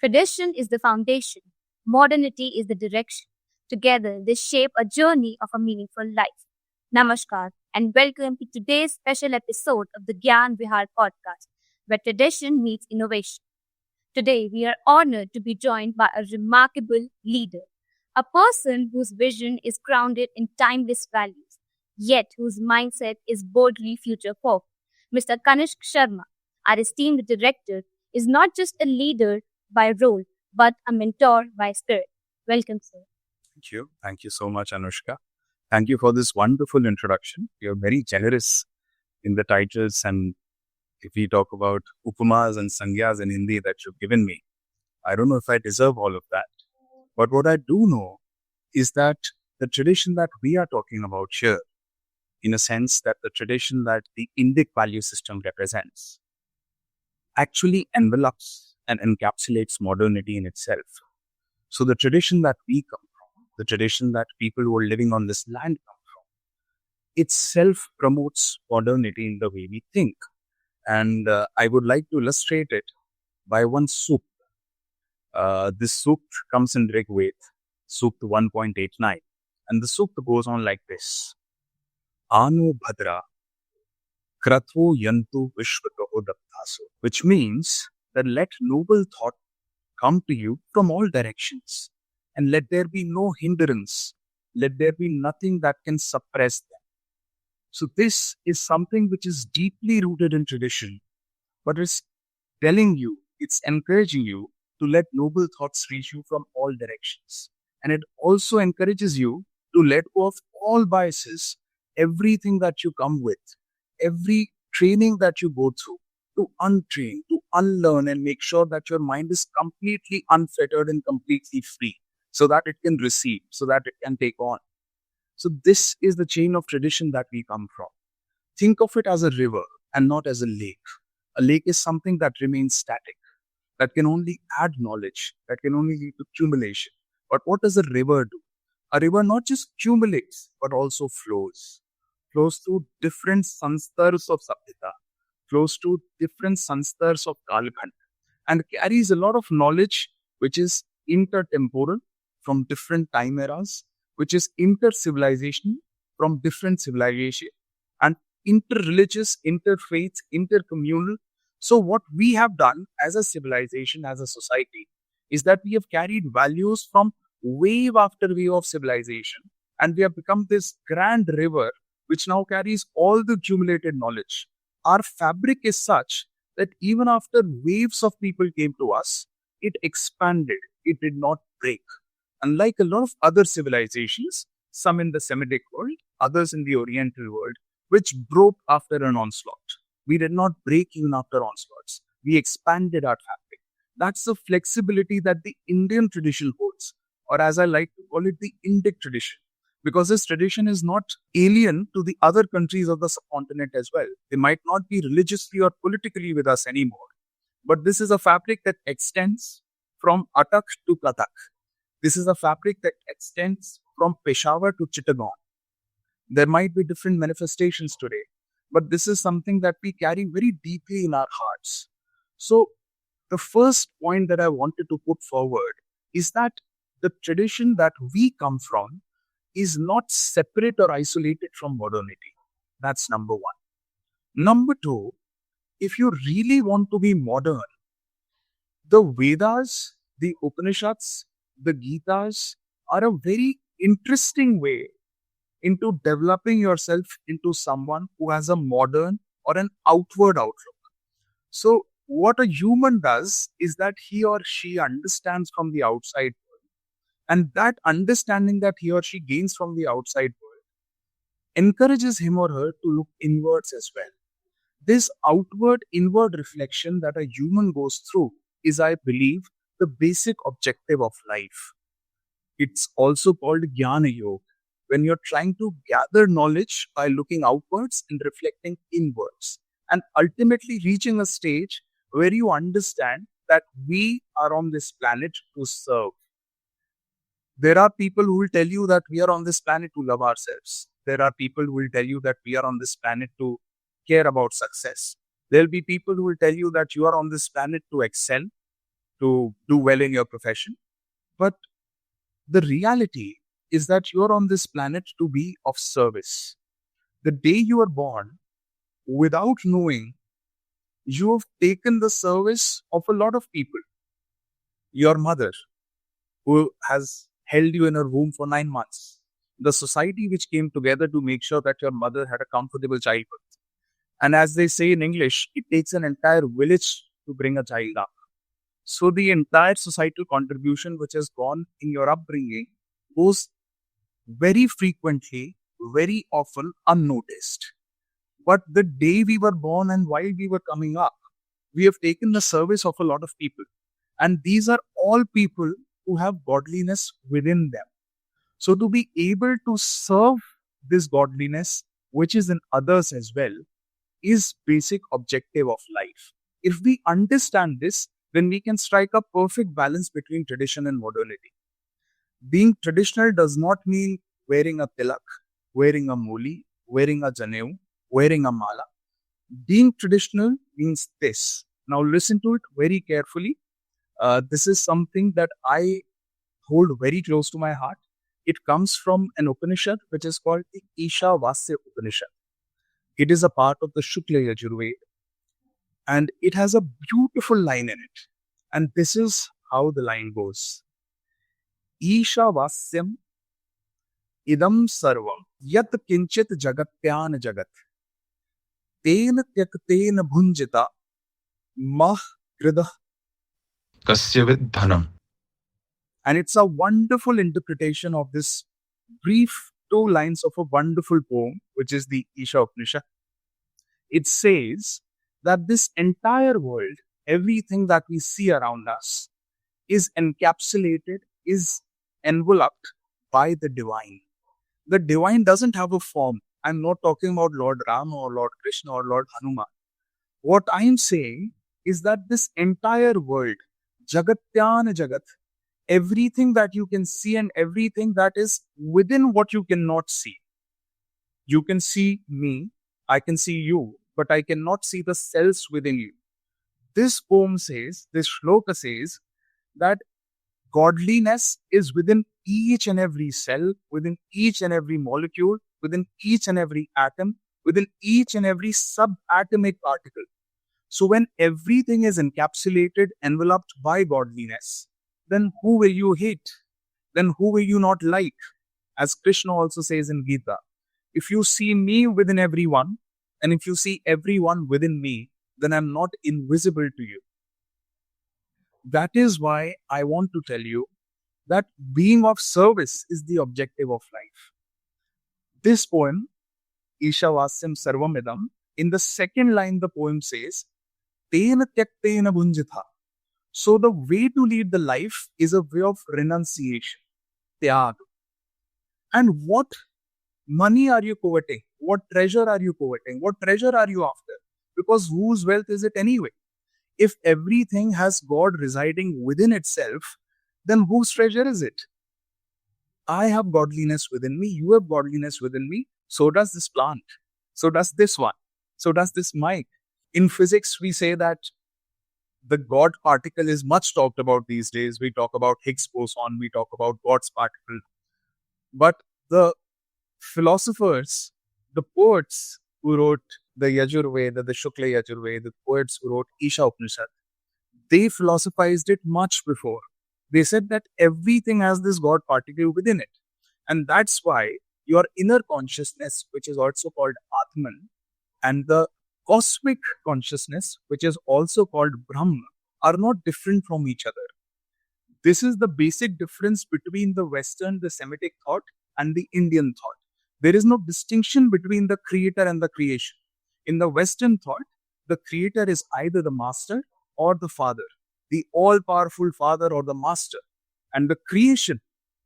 Tradition is the foundation, modernity is the direction. Together, they shape a journey of a meaningful life. Namaskar, and welcome to today's special episode of the Gyan Vihar podcast, where tradition meets innovation. Today, we are honored to be joined by a remarkable leader, a person whose vision is grounded in timeless values, yet whose mindset is boldly future forward. Mr. Kanishk Sharma, our esteemed director, is not just a leader by role, but a mentor by spirit. Welcome, sir. Thank you. Thank you so much, Anushka. Thank you for this wonderful introduction. You're very generous in the titles, and if we talk about upamas and sangyas in Hindi that you've given me, I don't know if I deserve all of that. But what I do know is that the tradition that we are talking about here, in a sense that the tradition that the Indic value system represents, actually envelops and encapsulates modernity in itself. So the tradition that we come from, the tradition that people who are living on this land come from, itself promotes modernity in the way we think. And I would like to illustrate it by one sukt. This sukt comes in Rig Veda, sukt 1.89. And the sukt goes on like this. Anu bhadra kratvo yantu vishvakaho daptaso. Which means that let noble thought come to you from all directions. And let there be no hindrance. Let there be nothing that can suppress them. So this is something which is deeply rooted in tradition, but it's telling you, it's encouraging you to let noble thoughts reach you from all directions. And it also encourages you to let go of all biases, everything that you come with, every training that you go through, to untrain, to unlearn, and make sure that your mind is completely unfettered and completely free, so that it can receive, so that it can take on. So this is the chain of tradition that we come from. Think of it as a river and not as a lake. A lake is something that remains static, that can only add knowledge, that can only lead to accumulation. But what does a river do? A river not just accumulates, but also flows. Flows through different sanstars of Sabhyata, flows through different sanstars of Kalkhand, and carries a lot of knowledge which is intertemporal from different time eras, which is inter-civilization from different civilization, and inter-religious, interfaith, intercommunal. So what we have done as a civilization, as a society, is that we have carried values from wave after wave of civilization, and we have become this grand river which now carries all the accumulated knowledge. Our fabric is such that even after waves of people came to us, it expanded, it did not break. Unlike a lot of other civilizations, some in the Semitic world, others in the Oriental world, which broke after an onslaught. We did not break even after onslaughts. We expanded our fabric. That's the flexibility that the Indian tradition holds, or as I like to call it, the Indic tradition. Because this tradition is not alien to the other countries of the subcontinent as well. They might not be religiously or politically with us anymore. But this is a fabric that extends from Atak to Kathak. This is a fabric that extends from Peshawar to Chittagong. There might be different manifestations today, but this is something that we carry very deeply in our hearts. So the first point that I wanted to put forward is that the tradition that we come from is not separate or isolated from modernity. That's number one. Number two, if you really want to be modern, the Vedas, the Upanishads, the Gitas are a very interesting way into developing yourself into someone who has a modern or an outward outlook. So what a human does is that he or she understands from the outside world, and that understanding that he or she gains from the outside world encourages him or her to look inwards as well. This outward-inward reflection that a human goes through is, I believe, the basic objective of life. It's also called Jnana Yoga, when you're trying to gather knowledge by looking outwards and reflecting inwards, and ultimately reaching a stage where you understand that we are on this planet to serve. There are people who will tell you that we are on this planet to love ourselves. There are people who will tell you that we are on this planet to care about success. There'll be people who will tell you that you are on this planet to excel. to do well in your profession. But the reality is that you're on this planet to be of service. The day you are born, without knowing, you have taken the service of a lot of people. Your mother, who has held you in her womb for 9 months. The society which came together to make sure that your mother had a comfortable childhood. And as they say in English, it takes an entire village to bring a child up. So the entire societal contribution which has gone in your upbringing goes very frequently, very often unnoticed. But the day we were born and while we were coming up, we have taken the service of a lot of people. And these are all people who have godliness within them. So to be able to serve this godliness, which is in others as well, is basic objective of life. If we understand this, then we can strike a perfect balance between tradition and modernity. Being traditional does not mean wearing a tilak, wearing a moli, wearing a janeu, wearing a mala. Being traditional means this. Now listen to it very carefully. This is something that I hold very close to my heart. It comes from an Upanishad which is called the Ishavasya Upanishad. It is a part of the Shukla Yajurveda and it has a beautiful line in it. And this is how the line goes. Ishavasyam idam sarvam yat kinchit jagatyan jagat ten tyakten bhunjita mah kridah Kasyavid dhanam. And it's a wonderful interpretation of this brief 2 lines of a wonderful poem, which is the Isha Upanishad. It says that this entire world, everything that we see around us, is encapsulated, is enveloped by the divine. The divine doesn't have a form. I'm not talking about Lord Rama or Lord Krishna or Lord Hanuman. What I'm saying is that this entire world, Jagatyan Jagat, everything that you can see and everything that is within what you cannot see. You can see me, I can see you, but I cannot see the cells within you. This poem says, this shloka says that godliness is within each and every cell, within each and every molecule, within each and every atom, within each and every subatomic particle. So when everything is encapsulated, enveloped by godliness, then who will you hate? Then who will you not like? As Krishna also says in Gita, if you see me within everyone, and if you see everyone within me, then I'm not invisible to you. That is why I want to tell you that being of service is the objective of life. This poem, Ishavasyam Sarvamidam, in the second line the poem says, Tena tyaktena bhunjitha. So the way to lead the life is a way of renunciation, tyag. And what money are you coveting? What treasure are you coveting? What treasure are you after? Because whose wealth is it anyway? If everything has God residing within itself, then whose treasure is it? I have godliness within me, you have godliness within me, so does this plant, so does this one, so does this mic. In physics, we say that the God particle is much talked about these days. We talk about Higgs boson, we talk about God's particle. But the philosophers, the poets who wrote the Yajurveda, the Shukla Yajurveda, the poets who wrote Isha Upanishad, they philosophized it much before. They said that everything has this God particle within it. And that's why your inner consciousness, which is also called Atman, and the cosmic consciousness, which is also called Brahma, are not different from each other. This is the basic difference between the Western, the Semitic thought, and the Indian thought. There is no distinction between the creator and the creation. In the Western thought, the creator is either the master or the father, the all-powerful father or the master. And the creation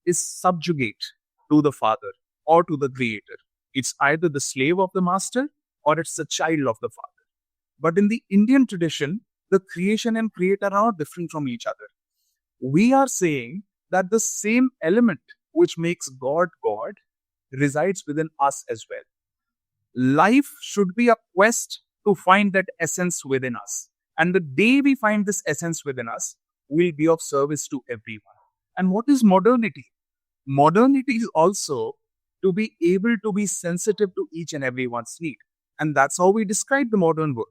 is subjugate to the father or to the creator. It's either the slave of the master or it's the child of the father. But in the Indian tradition, the creation and creator are not different from each other. We are saying that the same element which makes God God resides within us as well. Life should be a quest to find that essence within us. And the day we find this essence within us, will be of service to everyone. And what is modernity? Modernity is also to be able to be sensitive to each and everyone's need. And that's how we describe the modern world.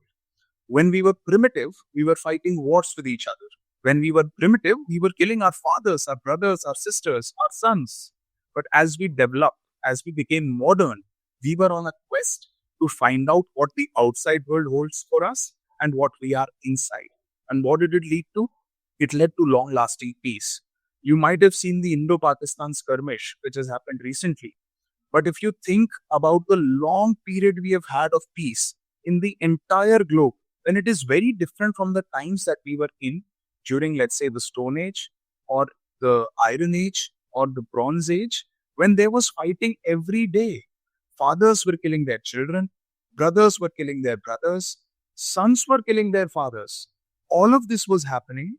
When we were primitive, we were fighting wars with each other. When we were primitive, we were killing our fathers, our brothers, our sisters, our sons. But as we developed, as we became modern, we were on a quest to find out what the outside world holds for us and what we are inside. And what did it lead to? It led to long lasting peace. You might have seen the Indo Pakistan skirmish, which has happened recently. But if you think about the long period we have had of peace in the entire globe, then it is very different from the times that we were in during, let's say, the Stone Age or the Iron Age or the Bronze Age, when there was fighting every day. Fathers were killing their children, brothers were killing their brothers, sons were killing their fathers. All of this was happening.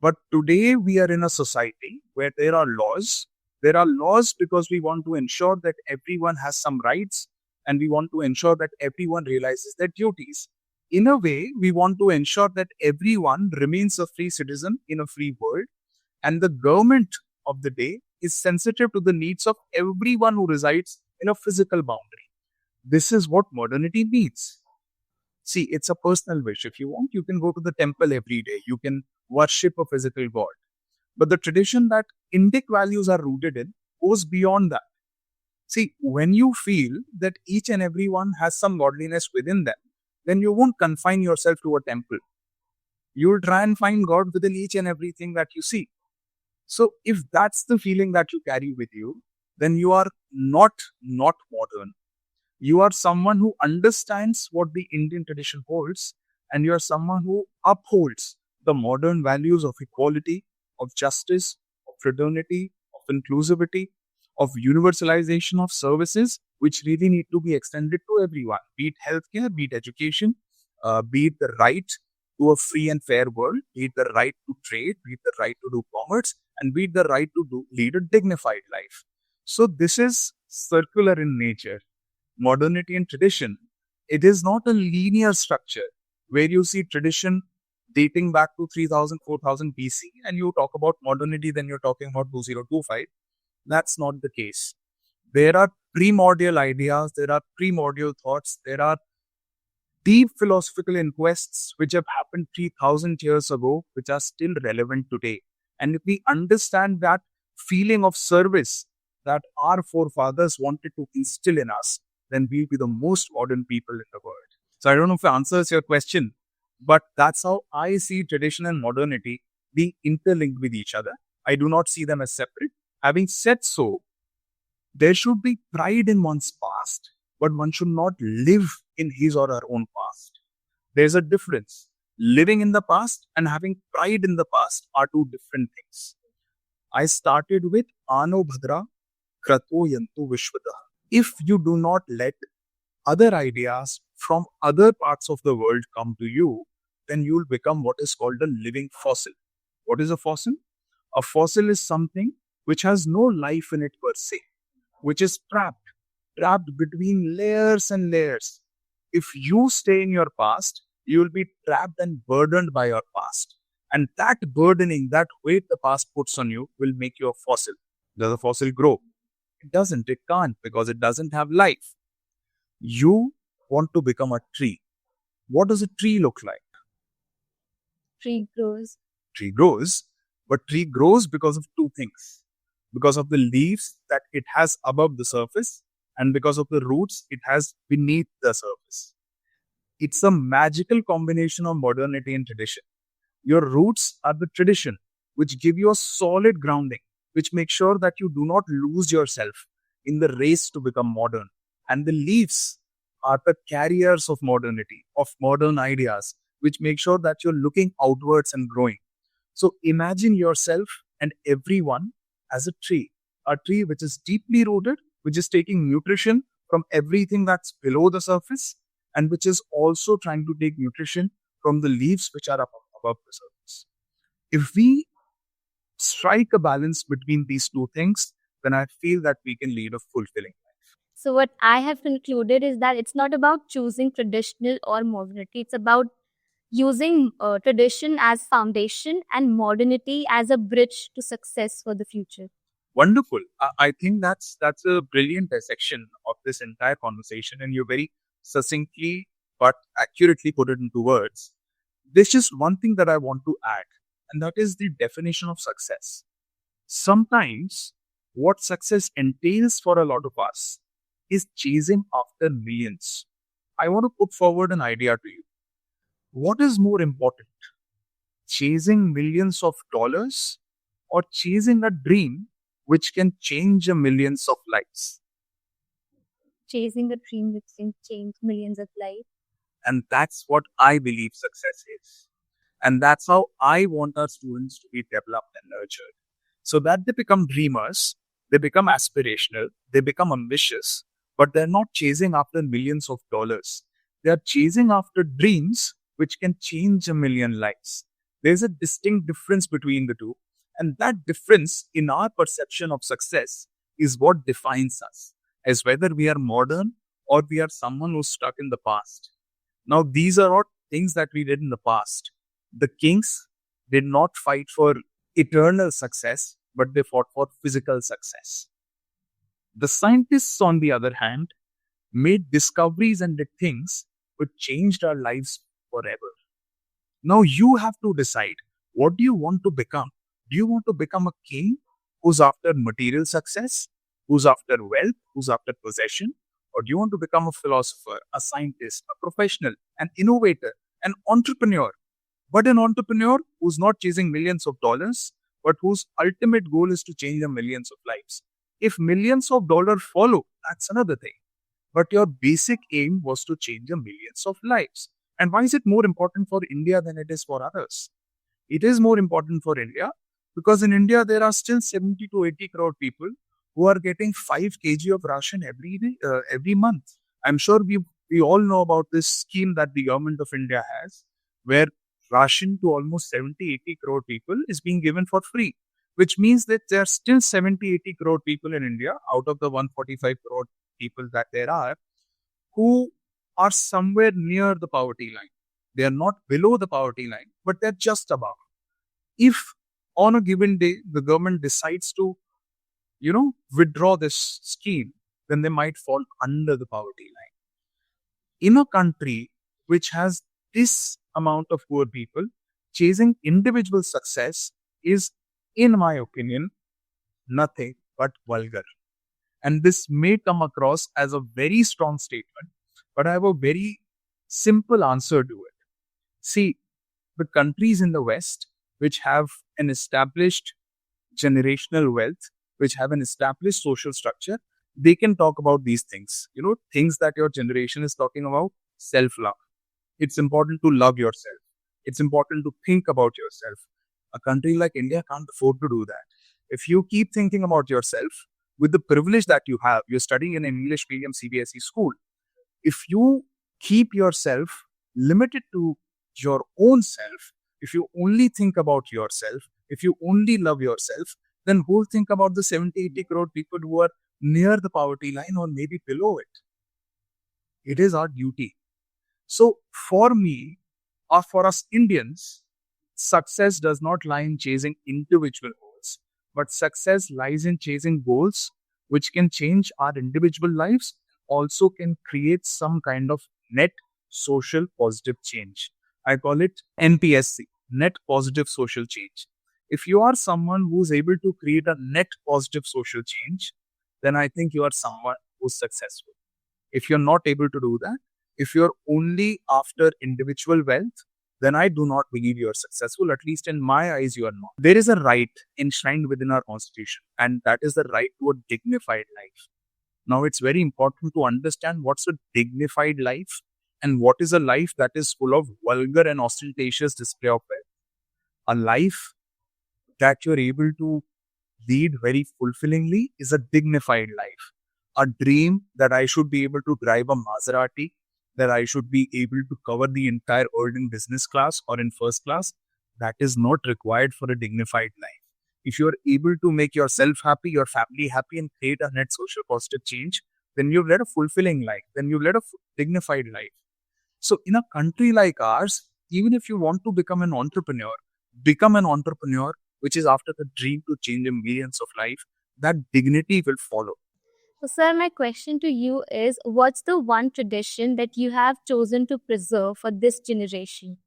But today we are in a society where there are laws. There are laws because we want to ensure that everyone has some rights and we want to ensure that everyone realizes their duties. In a way, we want to ensure that everyone remains a free citizen in a free world, and the government of the day is sensitive to the needs of everyone who resides in a physical boundary. This is what modernity means. See, it's a personal wish. If you want, you can go to the temple every day. You can worship a physical god. But the tradition that Indic values are rooted in goes beyond that. See, when you feel that each and everyone has some godliness within them, then you won't confine yourself to a temple. You'll try and find God within each and everything that you see. So, if that's the feeling that you carry with you, then you are not modern. You are someone who understands what the Indian tradition holds, and you are someone who upholds the modern values of equality, of justice, of fraternity, of inclusivity, of universalization of services, which really need to be extended to everyone, be it healthcare, be it education, be it the right to a free and fair world, be it the right to trade, be it the right to do commerce, and be it the right to lead a dignified life. So this is circular in nature. Modernity and tradition, it is not a linear structure where you see tradition dating back to 3000, 4000 BC and you talk about modernity, then you're talking about 2025. That's not the case. There are primordial ideas, there are primordial thoughts, there are deep philosophical inquests which have happened 3000 years ago, which are still relevant today. And if we understand that feeling of service that our forefathers wanted to instill in us, then we'll be the most modern people in the world. So I don't know if it answers your question, but that's how I see tradition and modernity being interlinked with each other. I do not see them as separate. Having said so, there should be pride in one's past, but one should not live in his or her own past. There's a difference. Living in the past and having pride in the past are two different things. I started with Ano Bhadra Krato Yantu Vishwata. If you do not let other ideas from other parts of the world come to you, then you'll become what is called a living fossil. What is a fossil? A fossil is something which has no life in it per se, which is trapped between layers and layers. If you stay in your past, you will be trapped and burdened by your past. And that burdening, that weight the past puts on you will make you a fossil. Does a fossil grow? It doesn't. It can't because it doesn't have life. You want to become a tree. What does a tree look like? Tree grows. Tree grows, but tree grows because of two things. Because of the leaves that it has above the surface and because of the roots it has beneath the surface. It's a magical combination of modernity and tradition. Your roots are the tradition, which give you a solid grounding, which make sure that you do not lose yourself in the race to become modern. And the leaves are the carriers of modernity, of modern ideas, which make sure that you're looking outwards and growing. So imagine yourself and everyone as a tree which is deeply rooted, which is taking nutrition from everything that's below the surface, and which is also trying to take nutrition from the leaves which are above the surface. If we strike a balance between these two things, then I feel that we can lead a fulfilling life. So what I have concluded is that it's not about choosing traditional or modernity. It's about using tradition as foundation and modernity as a bridge to success for the future. Wonderful. I think that's a brilliant dissection of this entire conversation, and you very succinctly but accurately put it into words. There's just one thing that I want to add, and that is the definition of success. Sometimes, what success entails for a lot of us is chasing after millions. I want to put forward an idea to you. What is more important, chasing millions of dollars or chasing a dream which can change a millions of lives? Chasing a dream which can change millions of lives. And that's what I believe success is. And that's how I want our students to be developed and nurtured. So that they become dreamers, they become aspirational, they become ambitious, but they're not chasing after millions of dollars. They are chasing after dreams which can change a million lives. There's a distinct difference between the two. And that difference in our perception of success is what defines us, as whether we are modern or we are someone who's stuck in the past. Now, these are not things that we did in the past. The kings did not fight for eternal success, but they fought for physical success. The scientists, on the other hand, made discoveries and did things which changed our lives forever. Now you have to decide, what do you want to become? Do you want to become a king who's after material success, who's after wealth, who's after possession? Or do you want to become a philosopher, a scientist, a professional, an innovator, an entrepreneur? But an entrepreneur who's not chasing millions of dollars, but whose ultimate goal is to change the millions of lives. If millions of dollars follow, that's another thing. But your basic aim was to change the millions of lives. And why is it more important for India than it is for others? It is more important for India because in India there are still 70 to 80 crore people who are getting 5 kg of ration every day, every month. I'm sure we all know about this scheme that the government of India has, where ration to almost 70, 80 crore people is being given for free, which means that there are still 70, 80 crore people in India out of the 145 crore people that there are who are somewhere near the poverty line. They are not below the poverty line, but they're just above. If on a given day the government decides to, withdraw this scheme, then they might fall under the poverty line. In a country which has this amount of poor people, chasing individual success is, in my opinion, nothing but vulgar. And this may come across as a very strong statement, but I have a very simple answer to it. See, the countries in the West, which have an established generational wealth, which have an established social structure, they can talk about these things. Things that your generation is talking about: self-love. It's important to love yourself. It's important to think about yourself. A country like India can't afford to do that. If you keep thinking about yourself, with the privilege that you have, you're studying in an English medium CBSE school. If you keep yourself limited to your own self, if you only think about yourself, if you only love yourself, then who'll think about the 70, 80 crore people who are near the poverty line or maybe below it? It is our duty. So for me, or for us Indians, success does not lie in chasing individual goals, but success lies in chasing goals which can change our individual lives, also can create some kind of net social positive change. I call it NPSC, net positive social change. If you are someone who's able to create a net positive social change, then I think you are someone who's successful. If you're not able to do that, if you're only after individual wealth, then I do not believe you are successful. At least in my eyes, you are not. There is a right enshrined within our constitution, and that is the right to a dignified life. Now, it's very important to understand what's a dignified life and what is a life that is full of vulgar and ostentatious display of wealth. A life that you're able to lead very fulfillingly is a dignified life. A dream that I should be able to drive a Maserati, that I should be able to cover the entire world in business class or in first class, that is not required for a dignified life. If you are able to make yourself happy, your family happy, and create a net social positive change, then you've led a fulfilling life, then you've led a dignified life. So in a country like ours, even if you want to become an entrepreneur, which is after the dream to change the millions of life, that dignity will follow. So, sir, my question to you is what's the one tradition that you have chosen to preserve for this generation?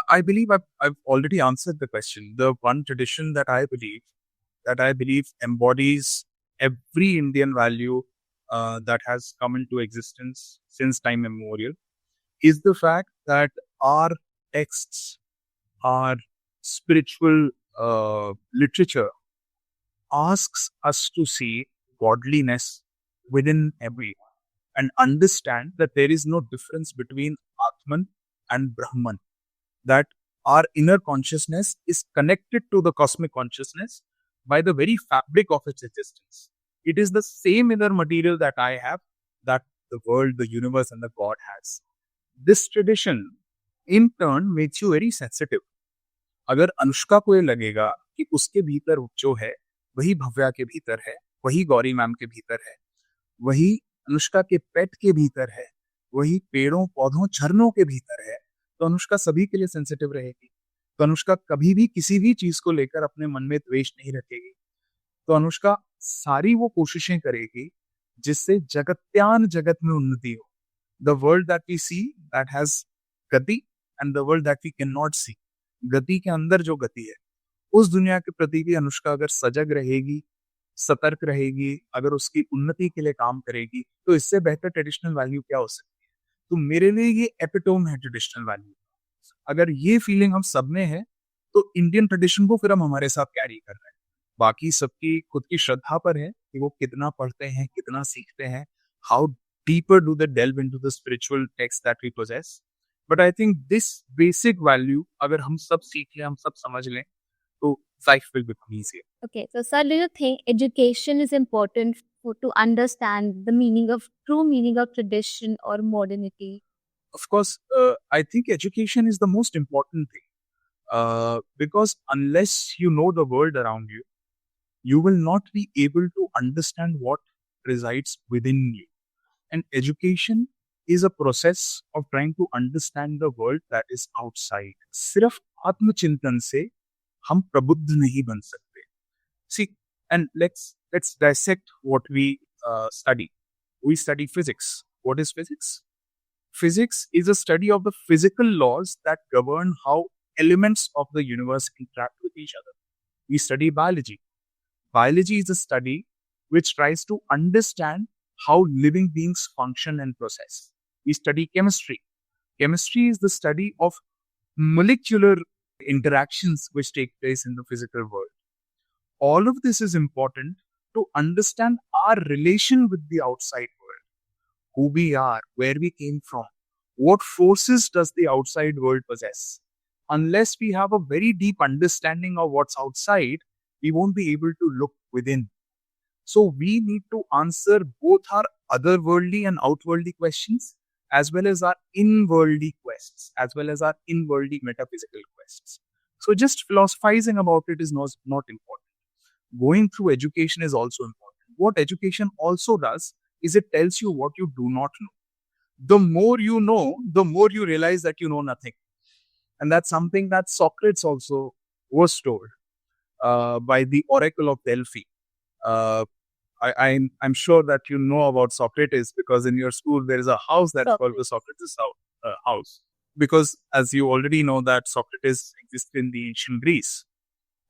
I believe I've already answered the question. The one tradition that I believe embodies every Indian value that has come into existence since time immemorial is the fact that our texts, our spiritual literature asks us to see godliness within everyone and understand that there is no difference between Atman and Brahman, that our inner consciousness is connected to the cosmic consciousness by the very fabric of its existence. It is the same inner material that I have, that the world, the universe, and the God has. This tradition, in turn, makes you very sensitive. अगर अनुष्का को ये लगेगा कि उसके भीतर जो है वही भव्या के भीतर है, वही गौरी मैम के भीतर है, वही अनुष्का के पेट के भीतर है, वही पेड़ों पौधों झरनों के भीतर है, तो अनुष्का सभी के लिए सेंसिटिव रहेगी। तो अनुष्का कभी भी किसी भी चीज को लेकर अपने मन में द्वेष नहीं रखेगी। तो अनुष्का सारी वो कोशिशें करेगी जिससे जगत्यान जगत में उन्नति हो। The world that we see that has गति and the world that we can not see, गति के अंदर जो गति है, उस दुनिया के प्रति भी अनुष्का अगर सजग रहेगी, सतर्क रहेगी, अगर उसकी उन्नति के लिए काम करेगी, तो इससे बेहतर ट्रेडिशनल वैल्यू क्या हो सकती है। तो मेरे लिए ये एपिटोम है ट्रेडिशनल वैल्यू। अगर ये फीलिंग हम सब में है तो इंडियन ट्रेडिशन को फिर हम हमारे साथ कैरी कर रहे हैं। बाकी सबकी खुद की श्रद्धा पर है कि वो कितना पढ़ते हैं, कितना सीखते हैं, how deeper do they delve into the spiritual text that we possess. But I think this basic value अगर हम सब सीख लें, हम सब समझ लें, तो life will become easier. Okay, so sir, do you think education is important to understand the true meaning of tradition or modernity? Of course, I think education is the most important thing because unless you know the world around you, you will not be able to understand what resides within you. And education is a process of trying to understand the world that is outside. सिर्फ आत्मचिंतन से हम प्रबुद्ध नहीं बन सकते. See, and let's dissect what we study. We study physics. What is physics? Physics is a study of the physical laws that govern how elements of the universe interact with each other. We study biology. Biology is a study which tries to understand how living beings function and process. We study chemistry. Chemistry is the study of molecular interactions which take place in the physical world. All of this is important to understand our relation with the outside world. Who we are, where we came from, what forces does the outside world possess. Unless we have a very deep understanding of what's outside, we won't be able to look within. So we need to answer both our otherworldly and outworldly questions, as well as our inworldly quests, as well as our inworldly metaphysical quests. So just philosophizing about it is not important. Going through education is also important. What education also does is it tells you what you do not know. The more you know, the more you realize that you know nothing. And that's something that Socrates also was told by the Oracle of Delphi. I'm sure that you know about Socrates because in your school there is a house that's called the Socrates house. Because as you already know that Socrates existed in the ancient Greece.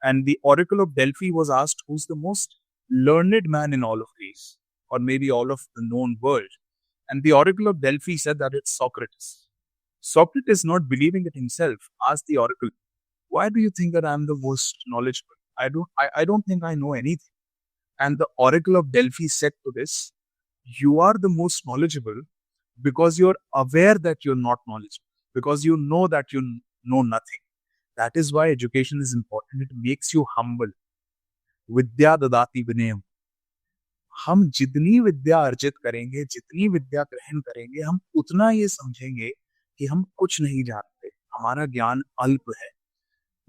And the Oracle of Delphi was asked who's the most learned man in all of Greece, or maybe all of the known world. And the Oracle of Delphi said that it's Socrates. Socrates, not believing it himself, asked the Oracle, why do you think that I'm the most knowledgeable? I don't think I know anything. And the Oracle of Delphi said to this, you are the most knowledgeable because you're aware that you're not knowledgeable, because you know that you know nothing. That is why education is important. It makes you humble. Vidya dadati vinayam. हम जितनी विद्या अर्जित करेंगे, जितनी विद्या ग्रहण करेंगे, हम उतना ये समझेंगे कि हम कुछ नहीं जानते, हमारा ज्ञान अल्प है.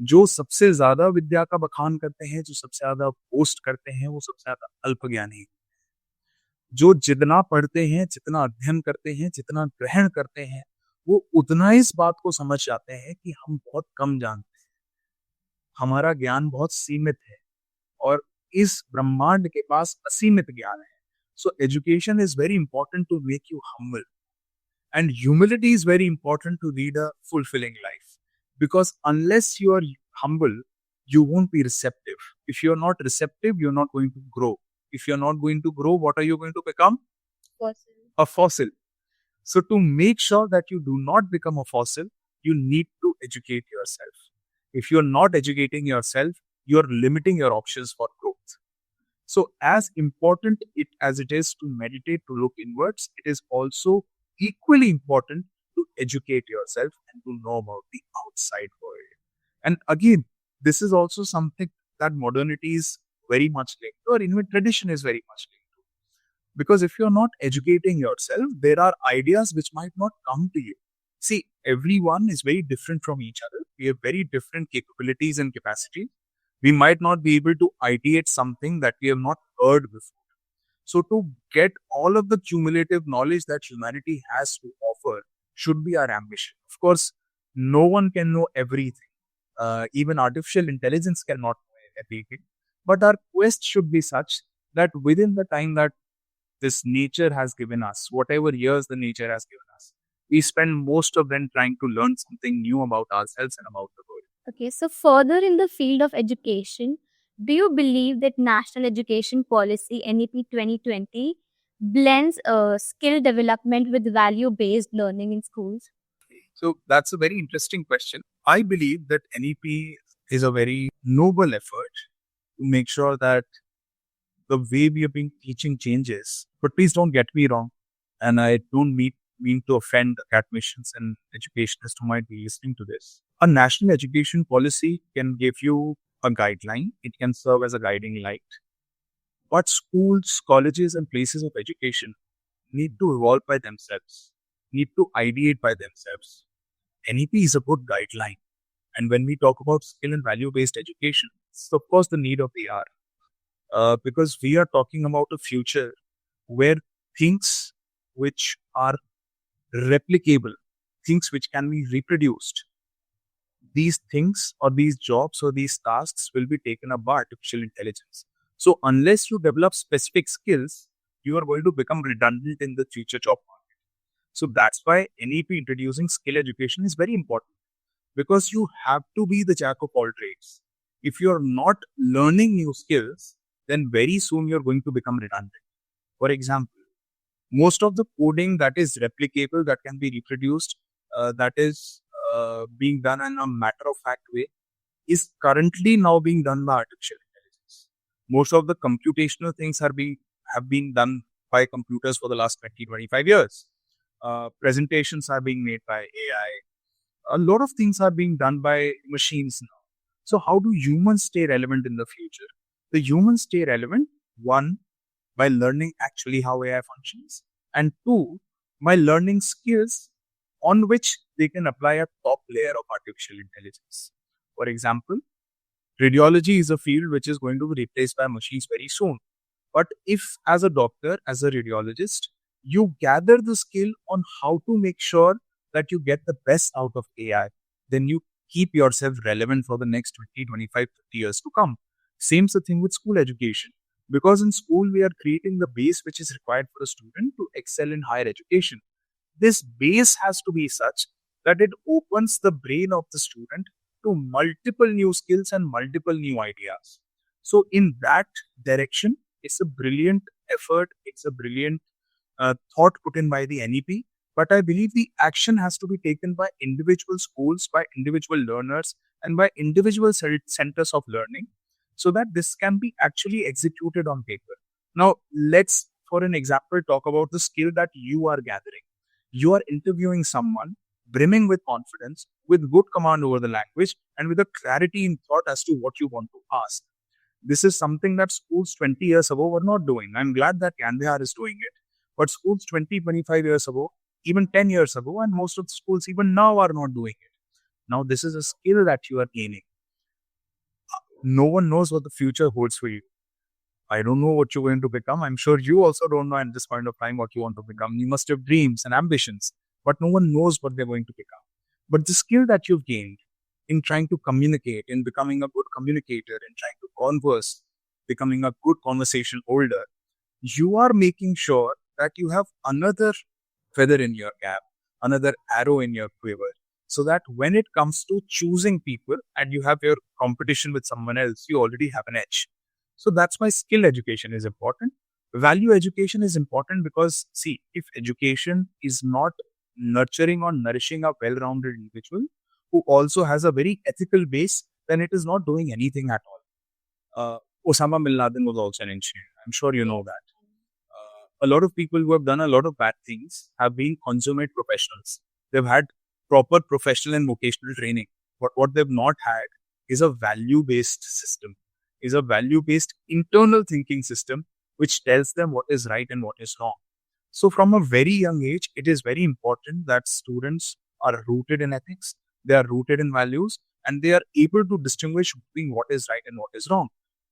जो सबसे ज्यादा विद्या का बखान करते हैं, जो सबसे ज्यादा पोस्ट करते हैं, वो सबसे ज्यादा अल्प ज्ञानी. जो जितना पढ़ते हैं, जितना अध्ययन करते हैं, जितना ग्रहण करते हैं, वो उतना ही इस बात को समझ जाते हैं कि हम बहुत कम जानते हैं, हमारा ज्ञान बहुत सीमित है और इस ब्रह्मांड के पास असीमित ज्ञान है. So education is very important to make you humble. And humility is very important to lead a fulfilling life. Because unless you are humble, you won't be receptive. If you're not receptive, you're not going to grow. If you're not going to grow, what are you going to become? Fossil. A fossil. So, to make sure that you do not become a fossil, you need to educate yourself. If you're not educating yourself, you're limiting your options for growth. So, as important as it is to meditate, to look inwards, it is also equally important to educate yourself and to know about the outside world. And again, this is also something that modernity is very much linked to, or even tradition is very much linked to. Because if you're not educating yourself, there are ideas which might not come to you. See, everyone is very different from each other. We have very different capabilities and capacity. We might not be able to ideate something that we have not heard before. So, to get all of the cumulative knowledge that humanity has to offer should be our ambition. Of course, no one can know everything. Even artificial intelligence cannot know everything. But our quest should be such that within the time that this nature has given us, whatever years the nature has given us, we spend most of them trying to learn something new about ourselves and about the world. Okay, so further in the field of education, do you believe that National Education Policy NEP 2020 blends skill development with value based learning in schools? So that's a very interesting question. I believe that NEP is a very noble effort to make sure that the way we have been teaching changes. But please don't get me wrong, and I don't mean to offend academicians and educationists who might be listening to this. A national education policy can give you a guideline, it can serve as a guiding light. But schools, colleges, and places of education need to evolve by themselves, need to ideate by themselves. NEP is a good guideline. And when we talk about skill and value based education, it's of course the need of the hour. Because we are talking about a future where things which are replicable, things which can be reproduced, these things or these jobs or these tasks will be taken up by artificial intelligence. So, unless you develop specific skills, you are going to become redundant in the future job market. So, that's why NEP introducing skill education is very important because you have to be the jack of all trades. If you're not learning new skills, then very soon you're going to become redundant. For example, most of the coding that is replicable, that can be reproduced, that is being done in a matter of fact way, is currently now being done by artificial intelligence. Most of the computational things have been done by computers for the last 20-25 years. Presentations are being made by AI. A lot of things are being done by machines now. So how do humans stay relevant in the future? The humans stay relevant, one, by learning actually how AI functions, and two, by learning skills on which they can apply a top layer of artificial intelligence. For example, radiology is a field which is going to be replaced by machines very soon. But if, as a doctor, as a radiologist, you gather the skill on how to make sure that you get the best out of AI, then you keep yourself relevant for the next 20, 25, 50 years to come. Same is the thing with school education. Because in school, we are creating the base which is required for a student to excel in higher education. This base has to be such that it opens the brain of the student to multiple new skills and multiple new ideas. So, in that direction, it's a brilliant effort, it's a brilliant thought put in by the NEP. But I believe the action has to be taken by individual schools, by individual learners, and by individual centers of learning so that this can be actually executed on paper. Now, let's, for an example, talk about the skill that you are gathering. You are interviewing someone brimming with confidence, with good command over the language, and with a clarity in thought as to what you want to ask. This is something that schools 20 years ago were not doing. I'm glad that Gyan Vihar is doing it. But schools 20, 25 years ago, even 10 years ago, and most of the schools even now are not doing it. Now, this is a skill that you are gaining. No one knows what the future holds for you. I don't know what you're going to become. I'm sure you also don't know at this point of time what you want to become. You must have dreams and ambitions. but no one knows what they're going to pick up. But the skill that you've gained in trying to communicate, in becoming a good communicator, in trying to converse, becoming a good conversation holder, you are making sure that you have another feather in your cap, another arrow in your quiver, so that when it comes to choosing people and you have your competition with someone else, you already have an edge. So that's why skill education is important. Value education is important because, see, if education is not nurturing or nourishing a well rounded individual who also has a very ethical base, then it is not doing anything at all. Osama bin Laden was also an engineer. I'm sure you know that. A lot of people who have done a lot of bad things have been consummate professionals. They've had proper professional and vocational training. But what they've not had is a value based system, is a value based internal thinking system which tells them what is right and what is wrong. So, from a very young age, it is very important that students are rooted in ethics, they are rooted in values, and they are able to distinguish between what is right and what is wrong.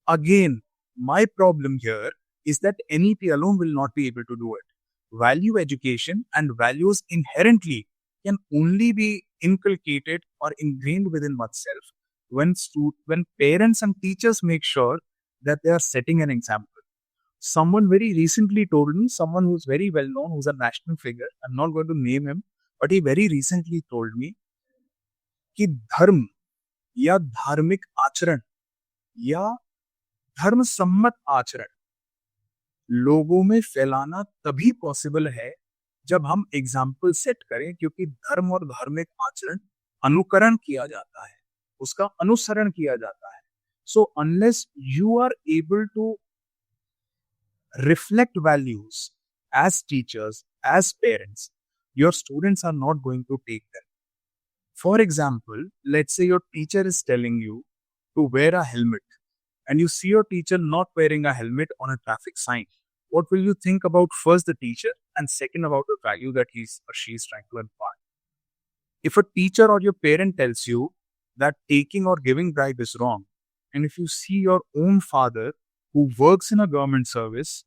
Again, my problem here is that NEP alone will not be able to do it. Value education and values inherently can only be inculcated or ingrained within oneself when parents and teachers make sure that they are setting an example. Someone very recently told me, someone who's very well known, who's a national figure, I'm not going to name him, but he very recently told me कि धर्म या धार्मिक आचरण या धर्म सम्मत आचरण लोगों में फैलाना तभी पॉसिबल है जब हम एग्जाम्पल सेट करें, क्योंकि धर्म और धार्मिक आचरण अनुकरण किया जाता है, उसका अनुसरण किया जाता है. So unless you are able to reflect values as teachers, as parents, your students are not going to take them. For example, let's say your teacher is telling you to wear a helmet and you see your teacher not wearing a helmet on a traffic sign. What will you think about first the teacher and second about the value that he's or she is trying to impart? If a teacher or your parent tells you that taking or giving bribe is wrong, and if you see your own father who works in a government service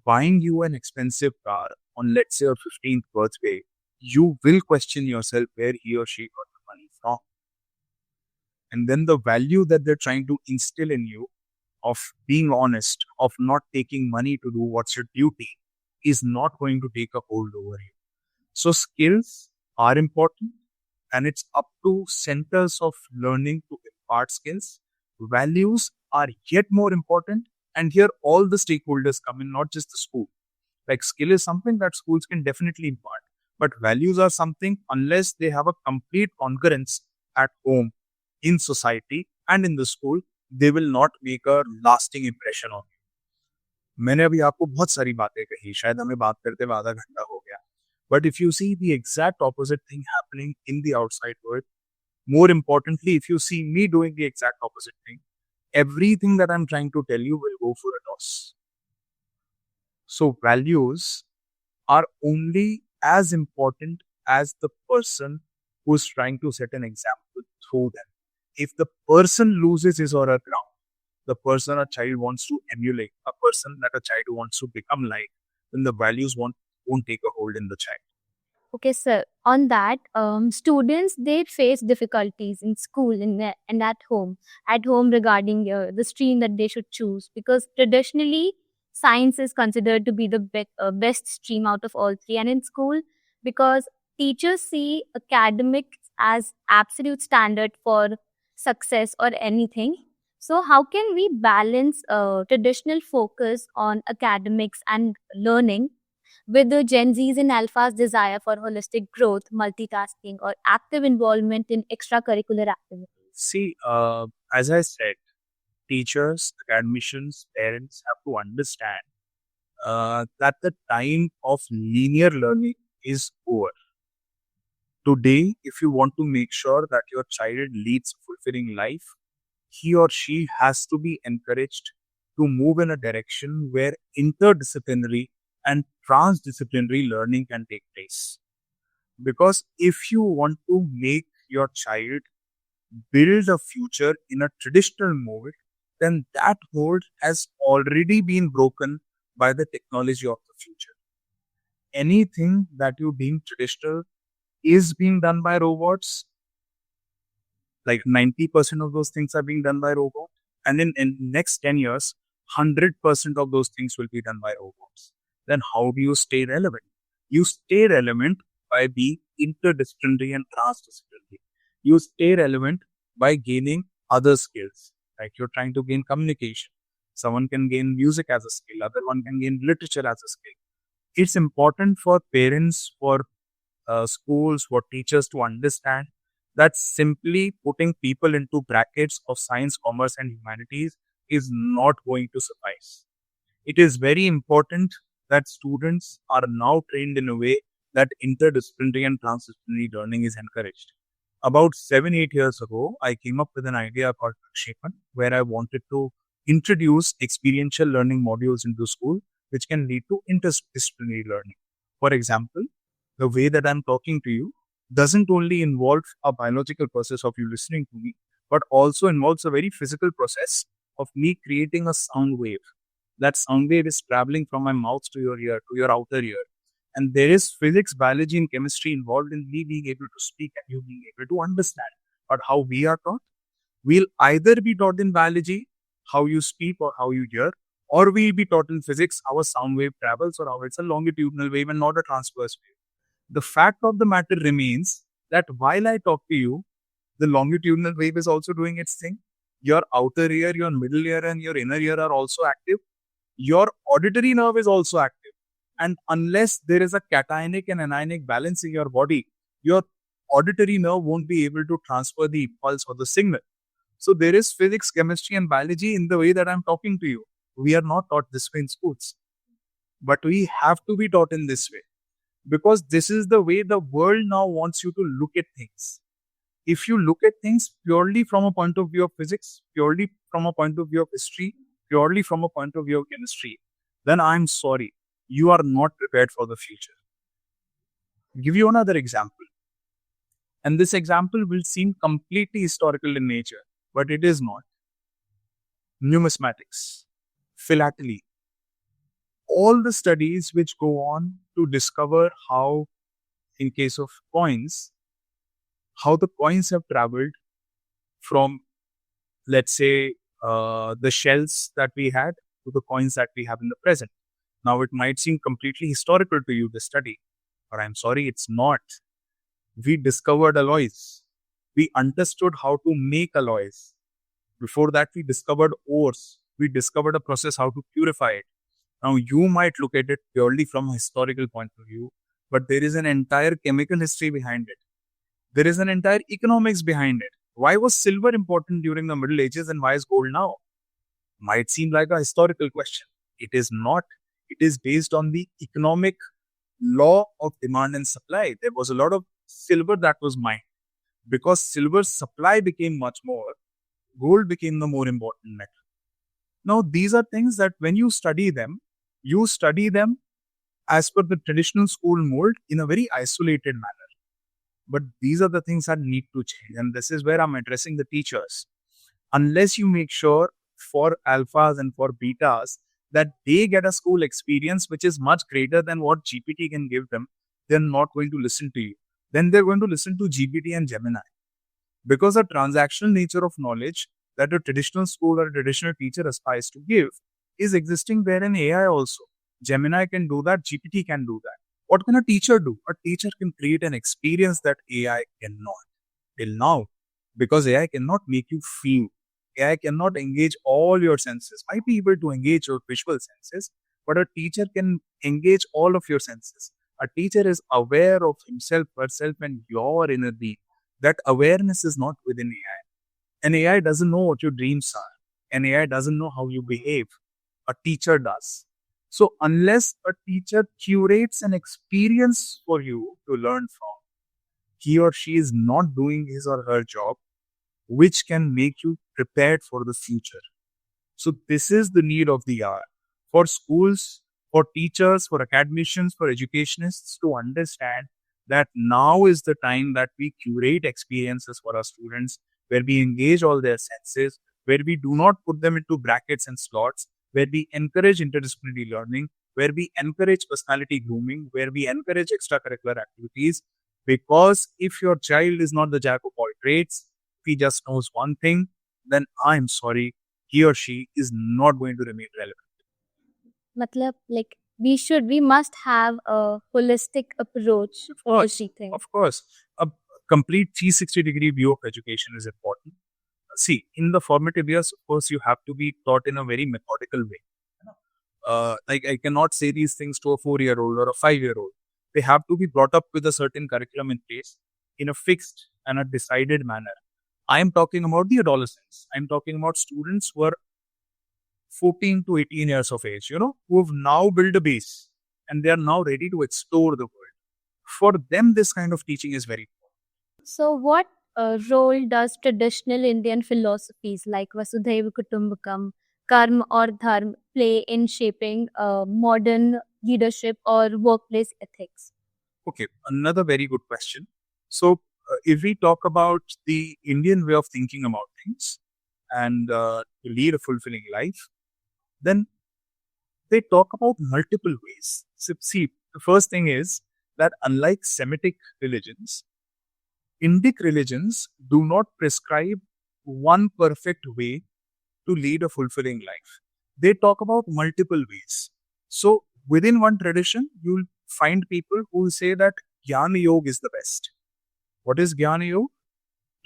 buying you an expensive car on, let's say, your 15th birthday, you will question yourself where he or she got the money from. And then the value that they're trying to instill in you of being honest, of not taking money to do what's your duty, is not going to take a hold over you. So skills are important, and it's up to centers of learning to impart skills. Values are yet more important, and here all the stakeholders come in, not just the school. Like skill is something that schools can definitely impart, but values are something, unless they have a complete concurrence at home, in society, and in the school, they will not make a lasting impression on you. मैंने अभी आपको बहुत सारी बातें कही, शायद हमें बात करते हुए आधा घंटा हो गया. But if you see the exact opposite thing happening in the outside world, more importantly, if you see me doing the exact opposite thing, everything that I'm trying to tell you will go for a toss. So values are only as important as the person who's trying to set an example through them. If the person loses his or her ground, the person a child wants to emulate, a person that a child wants to become like, then the values won't take a hold in the child. Okay, sir. On that, students, they face difficulties in school and at home. At home, regarding the stream that they should choose, because traditionally science is considered to be the best stream out of all three. And in school, because teachers see academics as absolute standard for success or anything. So, how can we balance traditional focus on academics and learning with the Gen Z's and Alpha's desire for holistic growth, multitasking, or active involvement in extracurricular activities? See, as I said, teachers, academicians, parents have to understand that the time of linear learning is over. Today, if you want to make sure that your child leads a fulfilling life, he or she has to be encouraged to move in a direction where interdisciplinary and transdisciplinary learning can take place. Because if you want to make your child build a future in a traditional mold, then that mold has already been broken by the technology of the future. anything that you deem traditional is being done by robots, like 90% of those things are being done by robots. And in next 10 years, 100% of those things will be done by robots. Then how do you stay relevant? You stay relevant by being interdisciplinary and transdisciplinary. You stay relevant by gaining other skills. Like you're trying to gain communication. Someone can gain music as a skill, other one can gain literature as a skill. It's important for parents, for schools, for teachers to understand that simply putting people into brackets of science, commerce, and humanities is not going to suffice. It is very important that students are now trained in a way that interdisciplinary and transdisciplinary learning is encouraged. About 7, 8 years ago, I came up with an idea called Prakshepan, where I wanted to introduce experiential learning modules into school, which can lead to interdisciplinary learning. For example, the way that I'm talking to you doesn't only involve a biological process of you listening to me, but also involves a very physical process of me creating a sound wave. That sound wave is traveling from my mouth to your ear, to your outer ear. And there is physics, biology, and chemistry involved in me being able to speak and you being able to understand. But how we are taught? We'll either be taught in biology, how you speak or how you hear, or we'll be taught in physics, how a sound wave travels or how it's a longitudinal wave and not a transverse wave. The fact of the matter remains that while I talk to you, the longitudinal wave is also doing its thing. Your outer ear, your middle ear, and your inner ear are also active. Your auditory nerve is also active. And unless there is a cationic and anionic balance in your body, your auditory nerve won't be able to transfer the impulse or the signal. So there is physics, chemistry, and biology in the way that I'm talking to you. We are not taught this way in schools, but we have to be taught in this way because this is the way the world now wants you to look at things. If you look at things purely from a point of view of physics, purely from a point of view of history, purely from a point of view of chemistry, then I'm sorry, you are not prepared for the future. I'll give you another example. And this example will seem completely historical in nature, but it is not. Numismatics, philately, all the studies which go on to discover how, in case of coins, how the coins have traveled from, let's say, the shells that we had to the coins that we have in the present. Now, it might seem completely historical to you, this study, but I'm sorry, it's not. We discovered alloys. We understood how to make alloys. Before that, we discovered ores. We discovered a process how to purify it. Now, you might look at it purely from a historical point of view, but there is an entire chemical history behind it. There is an entire economics behind it. Why was silver important during the Middle Ages and why is gold now? Might seem like a historical question. It is not. It is based on the economic law of demand and supply. There was a lot of silver that was mined. Because silver supply became much more, gold became the more important metal. Now, these are things that when you study them as per the traditional school mold in a very isolated manner. But these are the things that need to change. And this is where I'm addressing the teachers. Unless you make sure for alphas and for betas that they get a school experience which is much greater than what GPT can give them, they're not going to listen to you. Then they're going to listen to GPT and Gemini. Because the transactional nature of knowledge that a traditional school or a traditional teacher aspires to give is existing there in AI also. Gemini can do that, GPT can do that. What can a teacher do? A teacher can create an experience that AI cannot till now. Because AI cannot make you feel. AI cannot engage all your senses. Might be able to engage your visual senses, but a teacher can engage all of your senses. A teacher is aware of himself, herself, and your inner being. That awareness is not within AI. An AI doesn't know what your dreams are. An AI doesn't know how you behave. A teacher does. So unless a teacher curates an experience for you to learn from, he or she is not doing his or her job, which can make you prepared for the future. So this is the need of the hour for schools, for teachers, for academicians, for educationists to understand that now is the time that we curate experiences for our students, where we engage all their senses, where we do not put them into brackets and slots, where we encourage interdisciplinary learning, where we encourage personality grooming, where we encourage extracurricular activities. Because if your child is not the jack of all trades, if he just knows one thing, then I'm sorry, he or she is not going to remain relevant. Matlab, like we must have a holistic approach Of to course, everything. of course. A complete 360-degree view of education is important. See, in the formative years, of course, you have to be taught in a very methodical way. Like I cannot say these things to a 4-year-old or a 5-year-old. They have to be brought up with a certain curriculum in place in a fixed and a decided manner. I am talking about the adolescents. I'm talking about students who are 14 to 18 years of age, who have now built a base and they are now ready to explore the world. For them, this kind of teaching is very important. So, what role does traditional Indian philosophies like Vasudhaiva Kutumbakam, Karma or Dharma play in shaping modern leadership or workplace ethics? Okay, another very good question. So, if we talk about the Indian way of thinking about things and to lead a fulfilling life, then they talk about multiple ways. So, see, the first thing is that unlike Semitic religions, Indic religions do not prescribe one perfect way to lead a fulfilling life. They talk about multiple ways. So, within one tradition, you'll find people who will say that Gyan Yoga is the best. What is Gyan Yoga?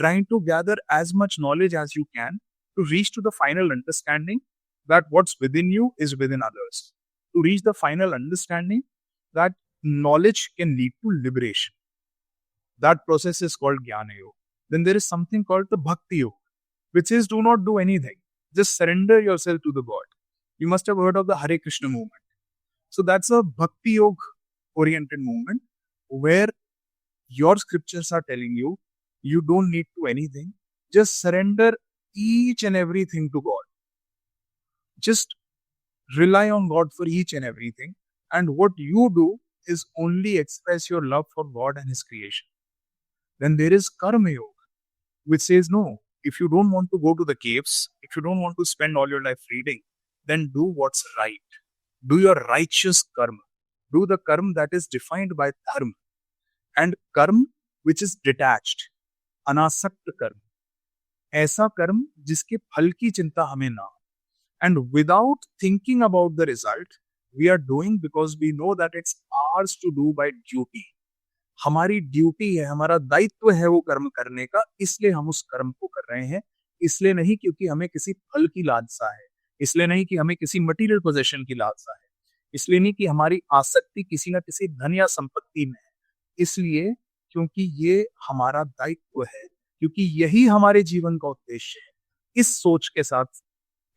Trying to gather as much knowledge as you can to reach to the final understanding that what's within you is within others. To reach the final understanding that knowledge can lead to liberation. That process is called Jnana Yoga. Then there is something called the Bhakti Yoga, which is do not do anything. Just surrender yourself to the God. You must have heard of the Hare Krishna movement. So that's a Bhakti Yoga oriented movement where your scriptures are telling you you don't need to anything. Just surrender each and everything to God. Just rely on God for each and everything. And what you do is only express your love for God and His creation. Then there is Karma Yoga, which says no, if you don't want to go to the caves, if you don't want to spend all your life reading, then do what's right. Do your righteous karma. Do the karma that is defined by dharma. And karma which is detached, anasakt karma. ऐसा कर्म जिसके फल की चिंता हमें ना हो. And without thinking about the result, we are doing because we know that it's ours to do by duty. हमारी ड्यूटी है, हमारा दायित्व है वो कर्म करने का, इसलिए हम उस कर्म को कर रहे हैं. इसलिए नहीं क्योंकि हमें किसी फल की लालसा है, इसलिए नहीं कि हमें किसी मटेरियल पोजेशन की लालसा है, इसलिए नहीं कि हमारी आसक्ति किसी न किसी धन या संपत्ति में है, इसलिए क्योंकि ये हमारा दायित्व है, क्योंकि यही हमारे जीवन का उद्देश्य है. इस सोच के साथ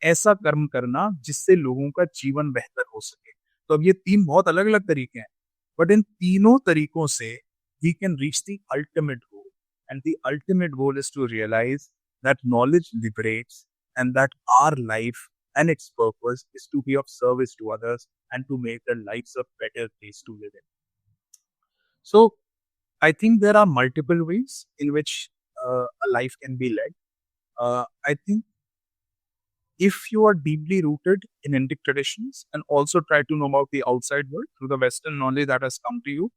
ऐसा कर्म करना जिससे लोगों का जीवन बेहतर हो सके. तो अब ये 3 बहुत अलग अलग तरीके हैं, बट इन तीनों तरीकों से we can reach the ultimate goal. And the ultimate goal is to realize that knowledge liberates and that our life and its purpose is to be of service to others and to make their lives a better place to live in. So, I think there are multiple ways in which a life can be led. I think if you are deeply rooted in Indic traditions and also try to know about the outside world through the Western knowledge that has come to you,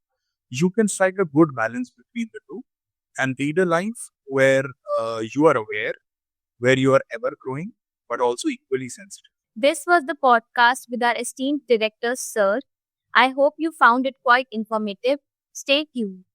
you can strike a good balance between the two and lead a life where you are aware, where you are ever growing, but also equally sensitive. This was the podcast with our esteemed director, Sir. I hope you found it quite informative. Stay tuned.